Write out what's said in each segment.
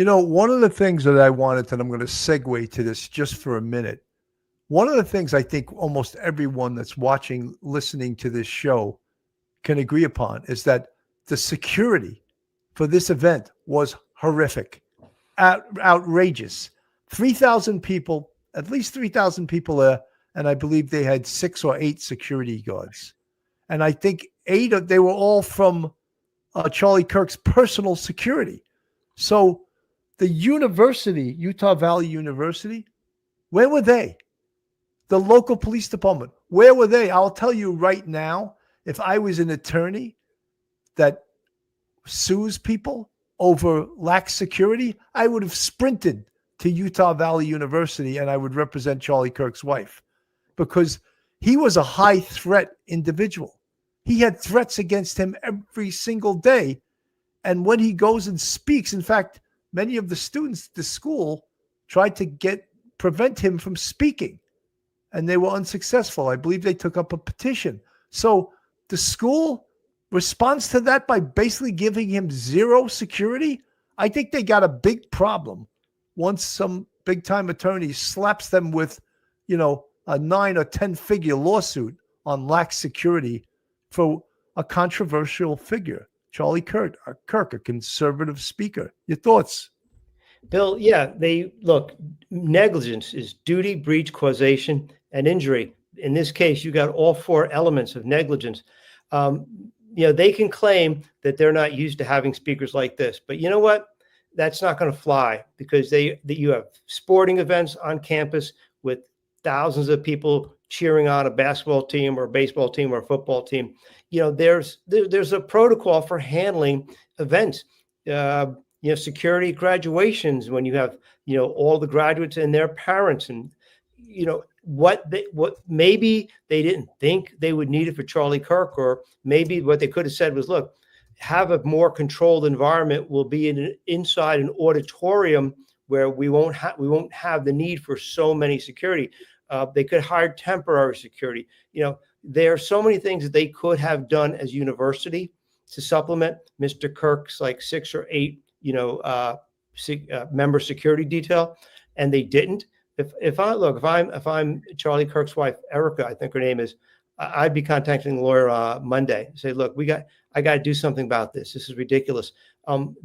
One of the things that I wanted, and I'm going to segue to this just for a minute. One of the things I think almost everyone that's watching, listening to this show can agree upon is that the security for this event was horrific, outrageous. 3,000 people, at least 3,000 people there, and I believe they had 6 or 8 security guards. And I think they were all from Charlie Kirk's personal security. So the university, Utah Valley University, where were they? The local police department, where were they? I'll tell you right now, if I was an attorney that sues people over lax security, I would have sprinted to Utah Valley University and I would represent Charlie Kirk's wife, because he was a high threat individual. He had threats against him every single day. And when he goes and speaks, in fact, many of the students at the school tried to prevent him from speaking, and they were unsuccessful. I believe they took up a petition. So the school responds to that by basically giving him zero security. I think they got a big problem once some big time attorney slaps them with, a 9 or 10 figure lawsuit on lax security for a controversial figure, Charlie Kirk, a conservative speaker. Your thoughts? Bill, negligence is duty, breach, causation, and injury. In this case, you got all 4 elements of negligence. They can claim that they're not used to having speakers like this, but you know what? That's not going to fly, because you have sporting events on campus with thousands of people cheering on a basketball team or a baseball team or a football team. There's a protocol for handling events. Security graduations, when you have, all the graduates and their parents, and, what maybe they didn't think they would need it for Charlie Kirk, or maybe what they could have said was, look, have a more controlled environment. We'll be inside an auditorium where we won't have the need for so many security. They could hire temporary security. There are so many things that they could have done as university to supplement Mr. Kirk's like 6 or 8, member security detail, and they didn't. If I'm Charlie Kirk's wife, Erica, I think her name is, I'd be contacting the lawyer Monday. Say, look, I got to do something about this. This is ridiculous.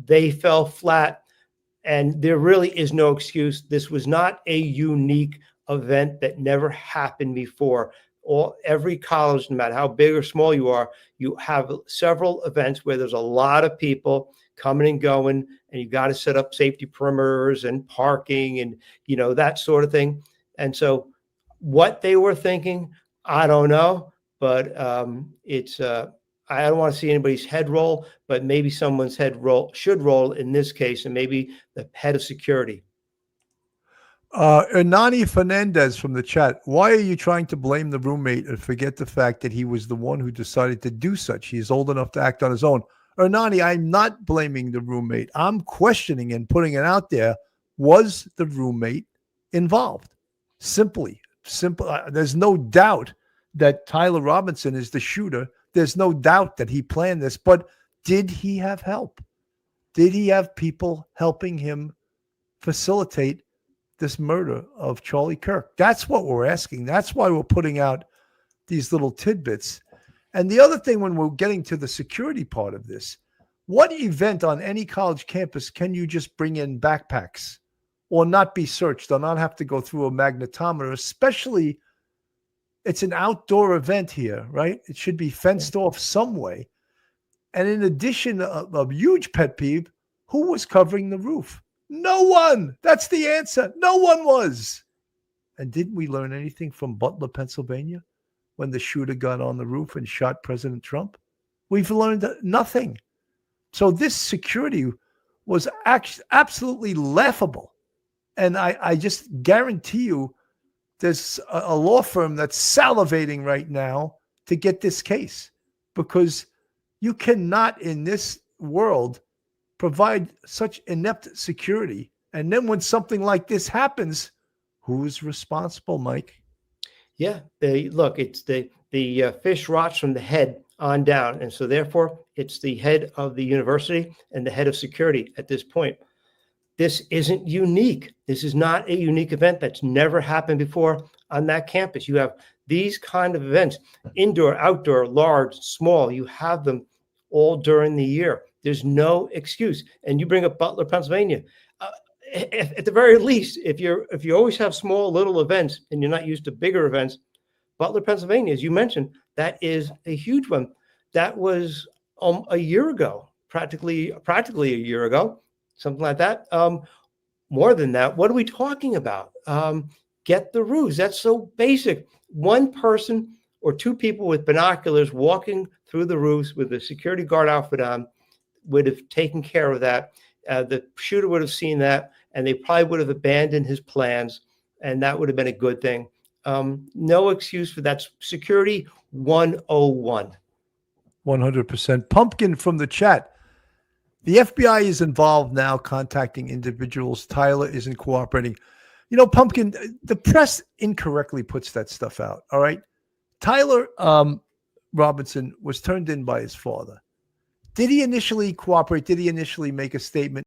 They fell flat, and there really is no excuse. This was not a unique event that never happened before. Every college, no matter how big or small you are, you have several events where there's a lot of people coming and going, and you got to set up safety perimeters and parking and, that sort of thing. And so what they were thinking, I don't know, but I don't want to see anybody's head roll, but maybe someone's head should roll in this case, and maybe the head of security. Hernani Fernandez from the chat. Why are you trying to blame the roommate and forget the fact that he was the one who decided to do such? He is old enough to act on his own. Hernani, I'm not blaming the roommate. I'm questioning and putting it out there. Was the roommate involved? Simple. There's no doubt that Tyler Robinson is the shooter. There's no doubt that he planned this, but did he have help? Did he have people helping him facilitate this murder of Charlie Kirk? That's what we're asking. That's why we're putting out these little tidbits. And the other thing, when we're getting to the security part of this, what event on any college campus can you just bring in backpacks or not be searched or not have to go through a magnetometer? Especially, it's an outdoor event here, right? It should be fenced off some way. And in addition, a huge pet peeve, who was covering the roof? No one. That's the answer. No one was. And didn't we learn anything from Butler, Pennsylvania, when the shooter got on the roof and shot President Trump? We've learned nothing. So this security was absolutely laughable. And I just guarantee you there's a law firm that's salivating right now to get this case, because you cannot in this world provide such inept security. And then when something like this happens, who's responsible, Mike? Yeah, it's the fish rots from the head on down. And so therefore it's the head of the university and the head of security at this point. This isn't unique. This is not a unique event that's never happened before on that campus. You have these kind of events, indoor, outdoor, large, small. You have them all during the year. There's no excuse. And you bring up Butler, Pennsylvania. At the very least, if you always have small little events and you're not used to bigger events, Butler, Pennsylvania, as you mentioned, that is a huge one. That was a year ago, practically a year ago, something like that. More than that, what are we talking about? Get the ruse. That's so basic. One person or two people with binoculars walking through the roofs with a security guard outfit on would have taken care of that. The shooter would have seen that, and they probably would have abandoned his plans, and that would have been a good thing. No excuse for that. Security 101. 100%. Pumpkin from the chat. The FBI is involved now contacting individuals. Tyler isn't cooperating. You know, Pumpkin, the press incorrectly puts that stuff out. All right. Tyler Robinson was turned in by his father. Did he initially cooperate? Did he initially make a statement?